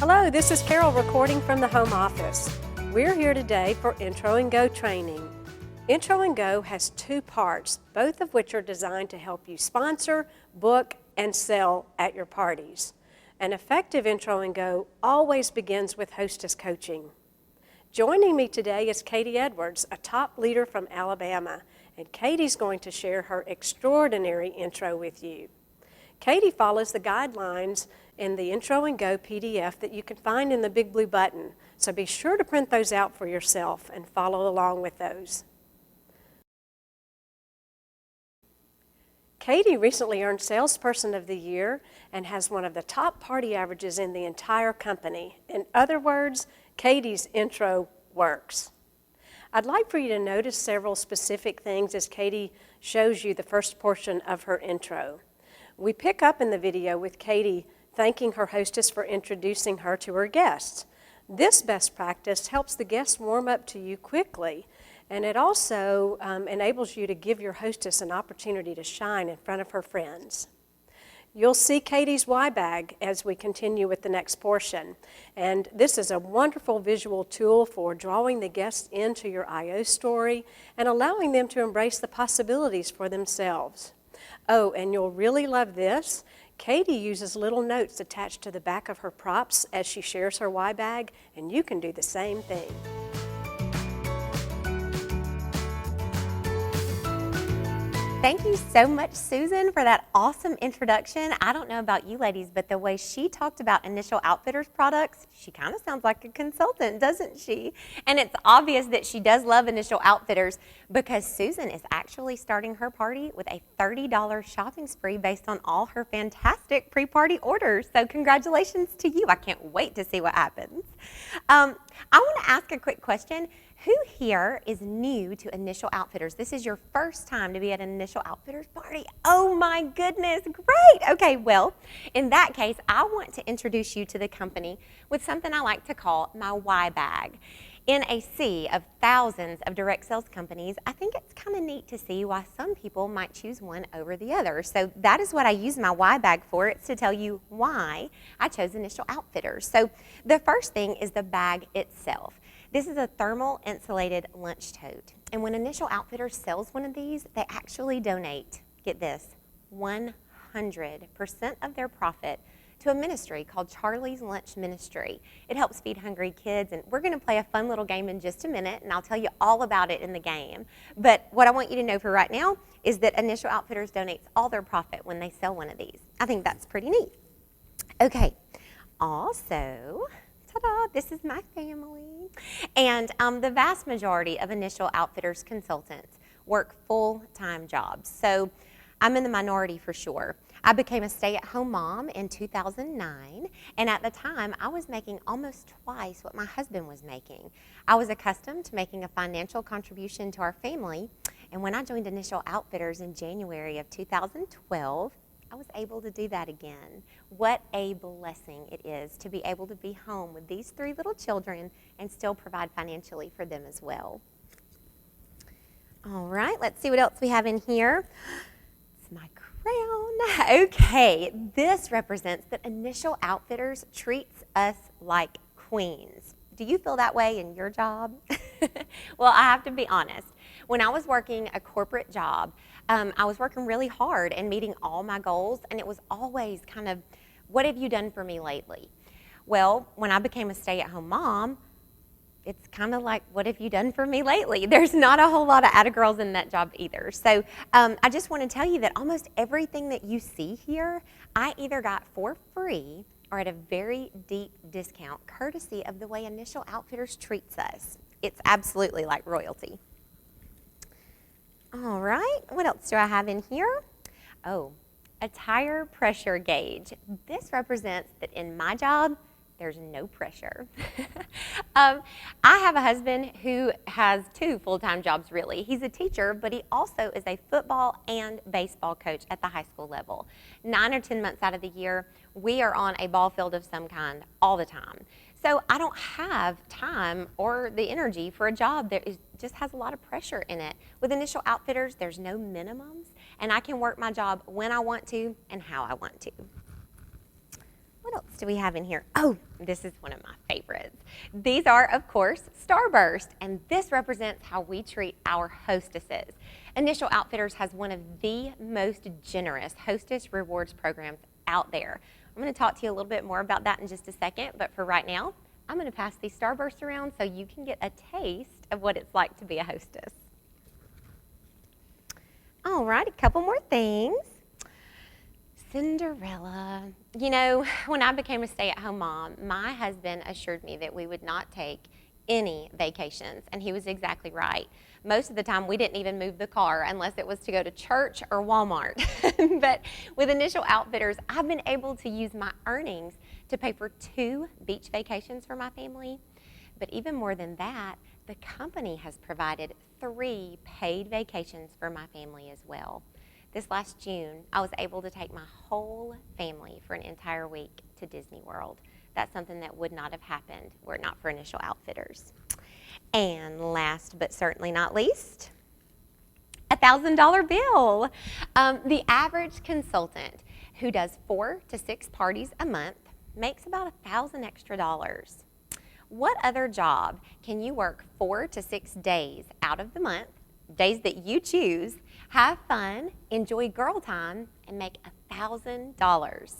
Hello, this is Carol recording from the home office. We're here today for Intro and Go training. Intro and Go has two parts, both of which are designed to help you sponsor, book, and sell at your parties. An effective Intro and Go always begins with hostess coaching. Joining me today is Katie Edwards, a top leader from Alabama, and Katie's going to share her extraordinary intro with you. Katie follows the guidelines in the Intro and Go PDF that you can find in the big blue button, so be sure to print those out for yourself and follow along with those. Katie recently earned Salesperson of the Year and has one of the top party averages in the entire company. In other words, Katie's intro works. I'd like for you to notice several specific things as Katie shows you the first portion of her intro. We pick up in the video with Katie thanking her hostess for introducing her to her guests. This best practice helps the guests warm up to you quickly, and it also enables you to give your hostess an opportunity to shine in front of her friends. You'll see Katie's why bag as we continue with the next portion, and this is a wonderful visual tool for drawing the guests into your I.O. story and allowing them to embrace the possibilities for themselves. Oh, and you'll really love this. Katie uses little notes attached to the back of her props as she shares her why bag, and you can do the same thing. Thank you so much, Susan, for that awesome introduction. I don't know about you ladies, but the way she talked about Initial Outfitters products, she kind of sounds like a consultant, doesn't she? And it's obvious that she does love Initial Outfitters because Susan is actually starting her party with a $30 shopping spree based on all her fantastic pre-party orders. So congratulations to you. I can't wait to see what happens. I want to ask a quick question. Who here is new to Initial Outfitters? This is your first time to be at an Initial Outfitters party. Oh my goodness, great. Okay, well, in that case, I want to introduce you to the company with something I like to call my why bag. In a sea of thousands of direct sales companies, I think it's kind of neat to see why some people might choose one over the other. So that is what I use my why bag for. It's to tell you why I chose Initial Outfitters. So the first thing is the bag itself. This is a thermal insulated lunch tote. And when Initial Outfitters sells one of these, they actually donate, get this, 100% of their profit to a ministry called Charlie's Lunch Ministry. It helps feed hungry kids, and we're gonna play a fun little game in just a minute, and I'll tell you all about it in the game. But what I want you to know for right now is that Initial Outfitters donates all their profit when they sell one of these. I think that's pretty neat. Okay, also, ta-da, this is my family. And the vast majority of Initial Outfitters consultants work full-time jobs. So I'm in the minority for sure. I became a stay-at-home mom in 2009, and at the time, I was making almost twice what my husband was making. I was accustomed to making a financial contribution to our family, and when I joined Initial Outfitters in January of 2012, I was able to do that again. What a blessing it is to be able to be home with these three little children and still provide financially for them as well. All right, let's see what else we have in here. It's my crown. Okay, this represents that Initial Outfitters treats us like queens. Do you feel that way in your job? Well, I have to be honest. When I was working a corporate job, I was working really hard and meeting all my goals, and it was always kind of, what have you done for me lately? Well, when I became a stay-at-home mom, it's kind of like, what have you done for me lately? There's not a whole lot of atta-girls in that job either. So I just want to tell you that almost everything that you see here, I either got for free or at a very deep discount, courtesy of the way Initial Outfitters treats us. It's absolutely like royalty. All right, what else do I have in here? Oh, a tire pressure gauge. This represents that in my job, there's no pressure. I have a husband who has two full-time jobs, really. He's a teacher, but he also is a football and baseball coach at the high school level. 9 or 10 months out of the year, we are on a ball field of some kind all the time. So I don't have time or the energy for a job that just has a lot of pressure in it. With Initial Outfitters, there's no minimums, and I can work my job when I want to and how I want to. What else do we have in here? Oh, this is one of my favorites. These are, of course, Starburst, and this represents how we treat our hostesses. Initial Outfitters has one of the most generous hostess rewards programs out there. I'm going to talk to you a little bit more about that in just a second, but for right now, I'm going to pass these Starbursts around so you can get a taste of what it's like to be a hostess. All right, a couple more things. Cinderella. You know, when I became a stay-at-home mom, my husband assured me that we would not take any vacations, and he was exactly right. Most of the time, we didn't even move the car unless it was to go to church or Walmart. But with Initial Outfitters, I've been able to use my earnings to pay for 2 beach vacations for my family. But even more than that, the company has provided 3 paid vacations for my family as well. This last June, I was able to take my whole family for an entire week to Disney World. That's something that would not have happened were it not for Initial Outfitters. And last but certainly not least, $1,000 bill. The average consultant who does 4 to 6 parties a month makes about $1,000 extra. What other job can you work 4 to 6 days out of the month, days that you choose, have fun, enjoy girl time, and make $1,000?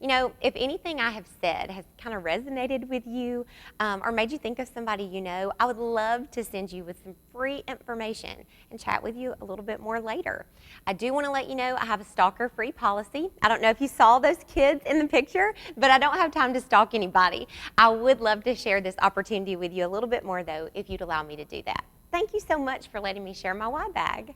You know, if anything I have said has kind of resonated with you or made you think of somebody you know, I would love to send you with some free information and chat with you a little bit more later. I do want to let you know I have a stalker-free policy. I don't know if you saw those kids in the picture, but I don't have time to stalk anybody. I would love to share this opportunity with you a little bit more, though, if you'd allow me to do that. Thank you so much for letting me share my Y bag.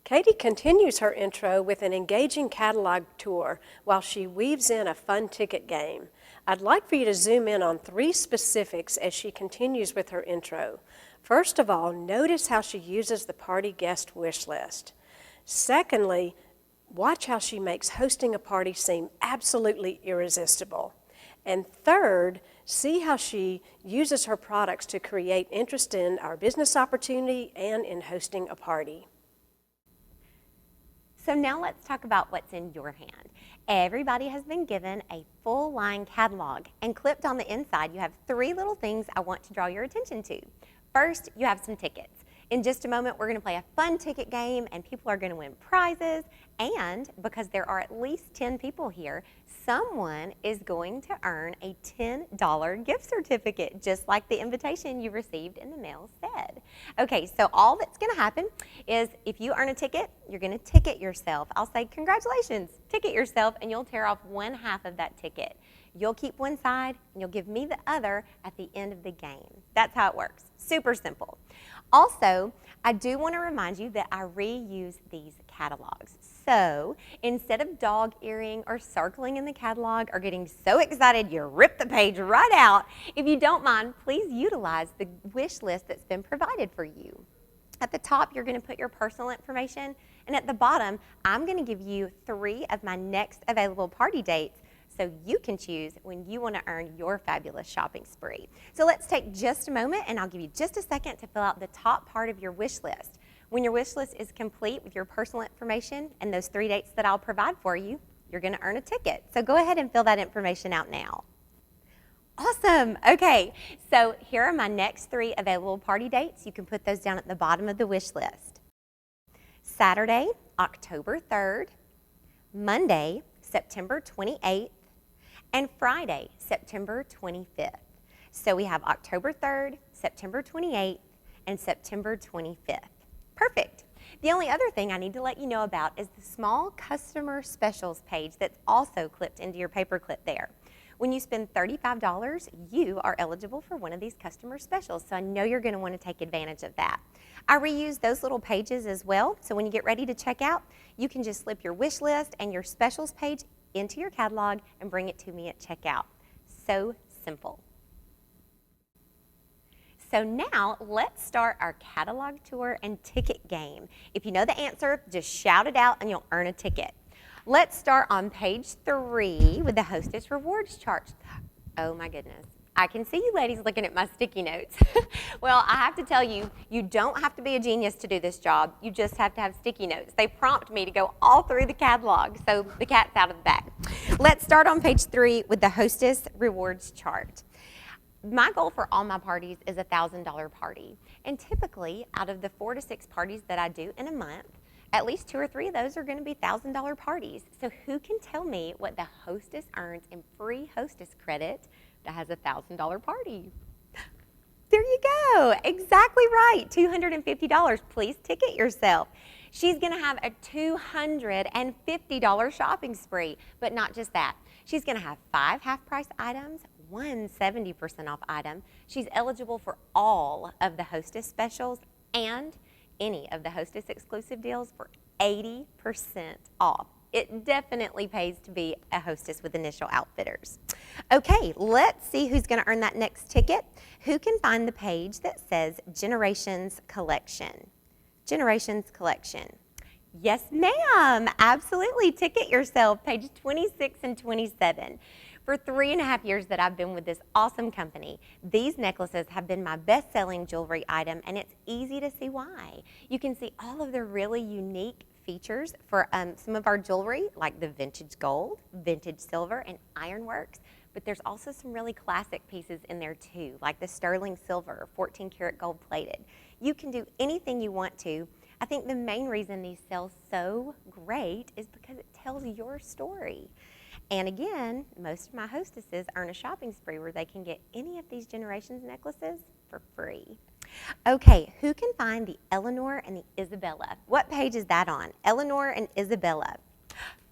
Katie continues her intro with an engaging catalog tour while she weaves in a fun ticket game. I'd like for you to zoom in on 3 specifics as she continues with her intro. First of all, notice how she uses the party guest wish list. Secondly, watch how she makes hosting a party seem absolutely irresistible. And third, see how she uses her products to create interest in our business opportunity and in hosting a party. So now let's talk about what's in your hand. Everybody has been given a full line catalog, and clipped on the inside you have 3 little things I want to draw your attention to. First, you have some tickets. In just a moment, we're going to play a fun ticket game, and people are going to win prizes. And because there are at least 10 people here, someone is going to earn a $10 gift certificate, just like the invitation you received in the mail said. Okay, so all that's going to happen is if you earn a ticket, you're going to ticket yourself. I'll say, congratulations, ticket yourself, and you'll tear off 1/2 of that ticket. You'll keep one side, and you'll give me the other at the end of the game. That's how it works. Super simple. Also, I do want to remind you that I reuse these catalogs. So instead of dog earring or circling in the catalog or getting so excited you rip the page right out, if you don't mind, please utilize the wish list that's been provided for you. At the top, you're going to put your personal information, and at the bottom, I'm going to give you 3 of my next available party dates so you can choose when you want to earn your fabulous shopping spree. So let's take just a moment, and I'll give you just a second to fill out the top part of your wish list. When your wish list is complete with your personal information and those 3 dates that I'll provide for you, you're going to earn a ticket. So go ahead and fill that information out now. Awesome. Okay, so here are my next 3 available party dates. You can put those down at the bottom of the wish list. Saturday, October 3rd, Monday, September 28th, and Friday, September 25th. So we have October 3rd, September 28th, and September 25th. Perfect. The only other thing I need to let you know about is the small customer specials page that's also clipped into your paperclip there. When you spend $35, you are eligible for one of these customer specials, so I know you're going to want to take advantage of that. I reuse those little pages as well, so when you get ready to check out, you can just slip your wish list and your specials page into your catalog and bring it to me at checkout. So simple. So now let's start our catalog tour and ticket game. If you know the answer, just shout it out and you'll earn a ticket. Let's start on page 3 with the Hostess Rewards chart. Oh my goodness. I can see you ladies looking at my sticky notes. Well, I have to tell you, you don't have to be a genius to do this job. You just have to have sticky notes. They prompt me to go all through the catalog, so the cat's out of the bag. Let's start on page 3 with the hostess rewards chart. My goal for all my parties is a $1,000 party. And typically, out of the 4 to 6 parties that I do in a month, at least 2 or 3 of those are going to be $1,000 parties. So who can tell me what the hostess earns in free hostess credit that has a $1,000 party? There you go. Exactly right. $250. Please ticket yourself. She's going to have a $250 shopping spree. But not just that. She's going to have 5 half-price items, 1 70% off item. She's eligible for all of the hostess specials and any of the hostess exclusive deals for 80% off. It definitely pays to be a hostess with Initial Outfitters. Okay, let's see who's going to earn that next ticket. Who can find the page that says Generations Collection? Generations Collection. Yes, ma'am. Absolutely. Ticket yourself. Page 26 and 27. For 3.5 years that I've been with this awesome company, these necklaces have been my best-selling jewelry item, and it's easy to see why. You can see all of the really unique features for some of our jewelry, like the vintage gold, vintage silver, and ironworks. But there's also some really classic pieces in there too, like the sterling silver, 14 karat gold plated. You can do anything you want to. I think the main reason these sell so great is because it tells your story. And again, most of my hostesses earn a shopping spree where they can get any of these Generations necklaces for free. Okay, who can find the Eleanor and the Isabella? What page is that on? Eleanor and Isabella.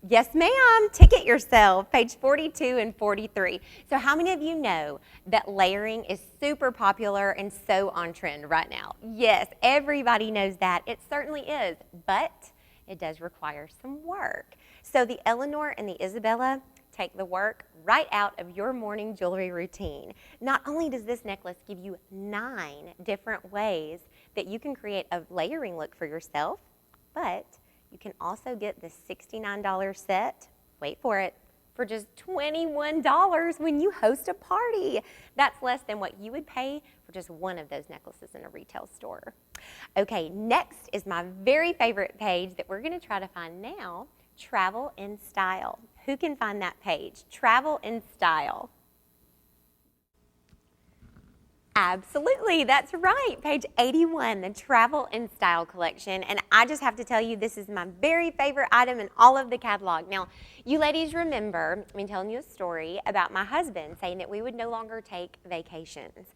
Yes, ma'am. Ticket yourself. Page 42 and 43. So how many of you know that layering is super popular and so on trend right now? Yes, everybody knows that. It certainly is, but it does require some work. So the Eleanor and the Isabella take the work right out of your morning jewelry routine. Not only does this necklace give you 9 different ways that you can create a layering look for yourself, but you can also get the $69 set, wait for it, for just $21 when you host a party. That's less than what you would pay for just one of those necklaces in a retail store. Okay, next is my very favorite page that we're going to try to find now, Travel in Style. Who can find that page? Travel in Style. Absolutely, that's right. Page 81, the Travel in Style collection. And I just have to tell you, this is my very favorite item in all of the catalog. Now, you ladies remember me telling you a story about my husband saying that we would no longer take vacations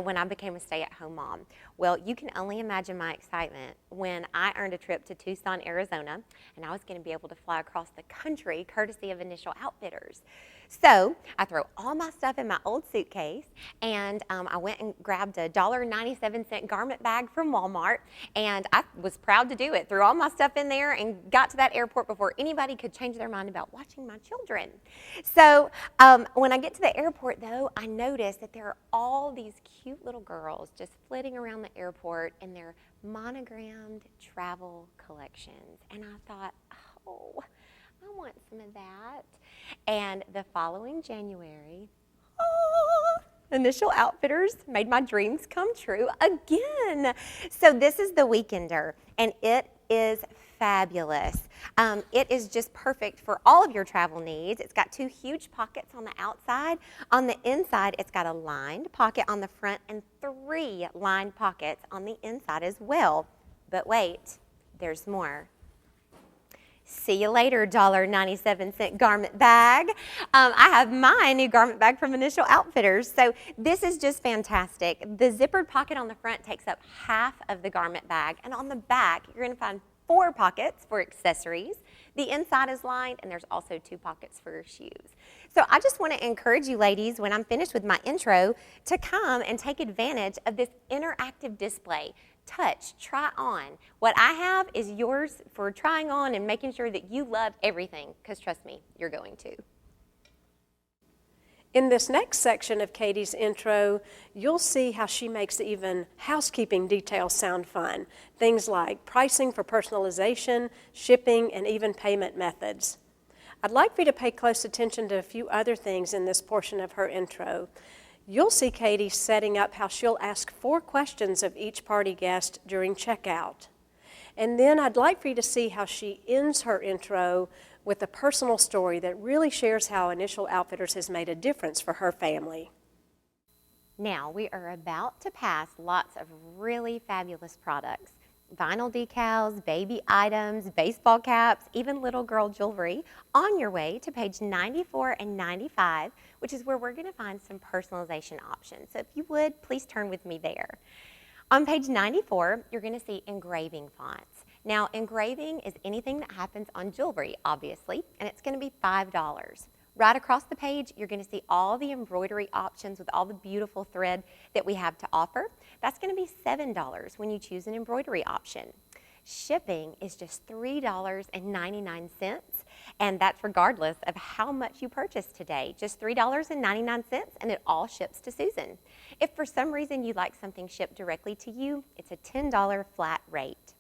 when I became a stay-at-home mom. Well, you can only imagine my excitement when I earned a trip to Tucson, Arizona, and I was going to be able to fly across the country courtesy of Initial Outfitters. So I throw all my stuff in my old suitcase, and I went and grabbed a $1.97 garment bag from Walmart, and I was proud to do it. Threw all my stuff in there and got to that airport before anybody could change their mind about watching my children. So when I get to the airport, though, I noticed that there are all these cute little girls just flitting around the airport in their monogrammed travel collections, and I thought, oh, I want some of that. And the following January, Initial Outfitters made my dreams come true again. So this is the Weekender, and it is fabulous. It is just perfect for all of your travel needs. It's got 2 huge pockets on the outside. On the inside, it's got a lined pocket on the front and 3 lined pockets on the inside as well. But wait, there's more. See you later, $1.97 garment bag. I have my new garment bag from Initial Outfitters. So this is just fantastic. The zippered pocket on the front takes up half of the garment bag. And on the back, you're going to find 4 pockets for accessories. The inside is lined, and there's also 2 pockets for your shoes. So I just want to encourage you ladies, when I'm finished with my intro, to come and take advantage of this interactive display. Touch, try on. What I have is yours for trying on and making sure that you love everything, because trust me, you're going to. In this next section of Katie's intro, you'll see how she makes even housekeeping details sound fun. Things like pricing for personalization, shipping, and even payment methods. I'd like for you to pay close attention to a few other things in this portion of her intro. You'll see Katie setting up how she'll ask 4 questions of each party guest during checkout. And then I'd like for you to see how she ends her intro with a personal story that really shares how Initial Outfitters has made a difference for her family. Now, we are about to pass lots of really fabulous products. Vinyl decals, baby items, baseball caps, even little girl jewelry on your way to page 94 and 95, which is where we're going to find some personalization options. So if you would, please turn with me there. On page 94, you're going to see engraving fonts. Now, engraving is anything that happens on jewelry, obviously, and it's going to be $5. Right across the page, you're going to see all the embroidery options with all the beautiful thread that we have to offer. That's going to be $7 when you choose an embroidery option. Shipping is just $3.99, and that's regardless of how much you purchase today. Just $3.99, and it all ships to Susan. If for some reason you'd like something shipped directly to you, it's a $10 flat rate.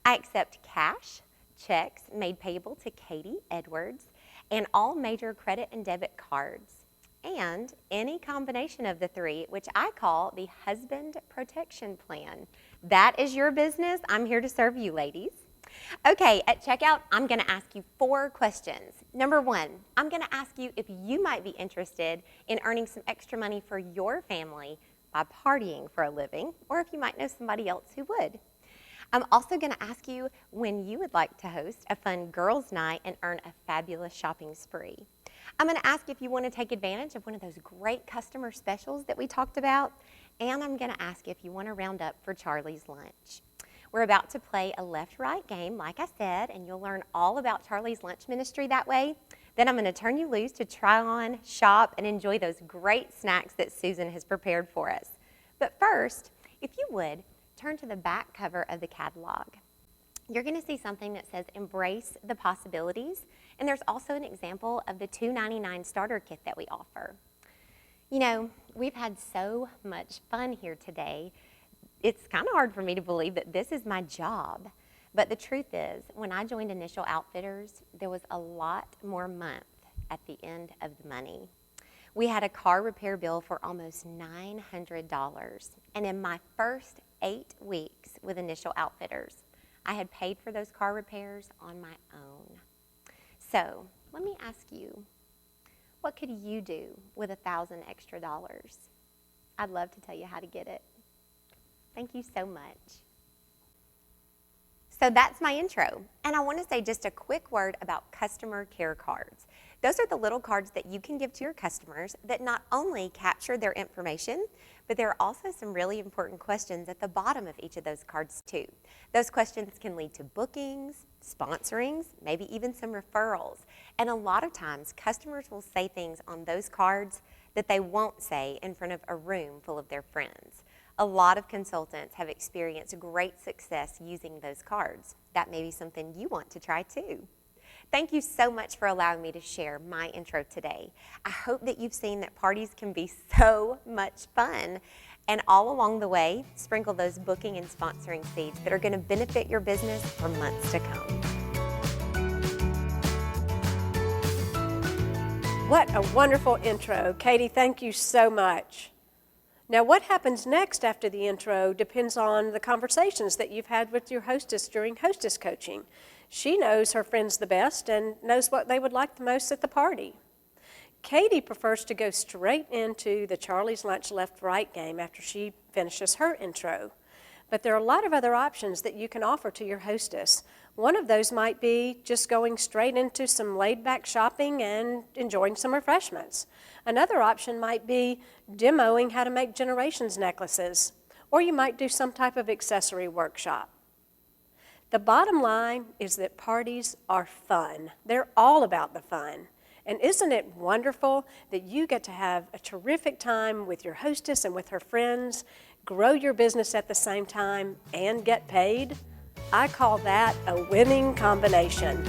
I accept cash, checks made payable to Katie Edwards, and all major credit and debit cards, and any combination of the three, which I call the Husband Protection Plan. That is your business. I'm here to serve you, ladies. Okay, at checkout, I'm going to ask you 4 questions. Number 1, I'm going to ask you if you might be interested in earning some extra money for your family by partying for a living, or if you might know somebody else who would. I'm also going to ask you when you would like to host a fun girls' night and earn a fabulous shopping spree. I'm going to ask if you want to take advantage of one of those great customer specials that we talked about, and I'm going to ask if you want to round up for Charlie's lunch. We're about to play a left-right game, like I said, and you'll learn all about Charlie's Lunch Ministry that way. Then I'm going to turn you loose to try on, shop, and enjoy those great snacks that Susan has prepared for us. But first, if you would, turn to the back cover of the catalog. You're going to see something that says Embrace the Possibilities, and there's also an example of the $2.99 starter kit that we offer. You know, we've had so much fun here today. It's kind of hard for me to believe that this is my job, but the truth is, when I joined Initial Outfitters, there was a lot more month at the end of the money. We had a car repair bill for almost $900, and in my first 8 weeks with Initial Outfitters, I had paid for those car repairs on my own. So let me ask you, what could you do with $1,000 extra? I'd love to tell you how to get it. Thank you so much. So that's my intro, and I want to say just a quick word about customer care cards. Those are the little cards that you can give to your customers that not only capture their information, but there are also some really important questions at the bottom of each of those cards too. Those questions can lead to bookings, sponsorings, maybe even some referrals. And a lot of times, customers will say things on those cards that they won't say in front of a room full of their friends. A lot of consultants have experienced great success using those cards. That may be something you want to try too. Thank you so much for allowing me to share my intro today. I hope that you've seen that parties can be so much fun. And all along the way, sprinkle those booking and sponsoring seeds that are going to benefit your business for months to come. What a wonderful intro. Katie, thank you so much. Now, what happens next after the intro depends on the conversations that you've had with your hostess during hostess coaching. She knows her friends the best and knows what they would like the most at the party. Katie prefers to go straight into the Charlie's Lunch Left-Right game after she finishes her intro. But there are a lot of other options that you can offer to your hostess. One of those might be just going straight into some laid-back shopping and enjoying some refreshments. Another option might be demoing how to make generations necklaces, or you might do some type of accessory workshop. The bottom line is that parties are fun. They're all about the fun. And isn't it wonderful that you get to have a terrific time with your hostess and with her friends, grow your business at the same time, and get paid? I call that a winning combination.